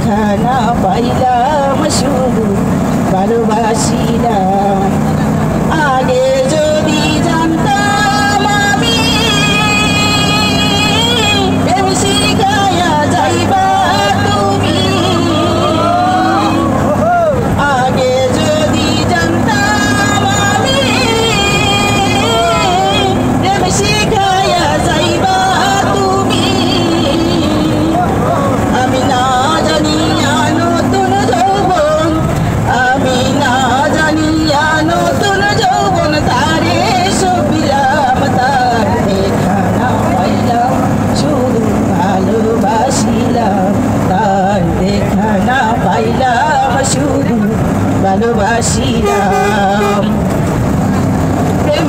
দেখা না পাইলাম শুধু ভালোবাসিলাম আগে যদি জানতাম আমি প্রেম শিখায়া যাইবা তুমি আগে যদি জানতাম আমি প্রেম শিখায়া যাইবা তুমি আমি না জানিয়া নতুন যৌবন আমি না জানিয়া নতুন যৌবন তারে সবিলাম তার দেখা না পাইলাম শুধু ভালোবাসিলাম তার দেখা না পাইলাম শুধু ভালোবাসিলাম প্রেম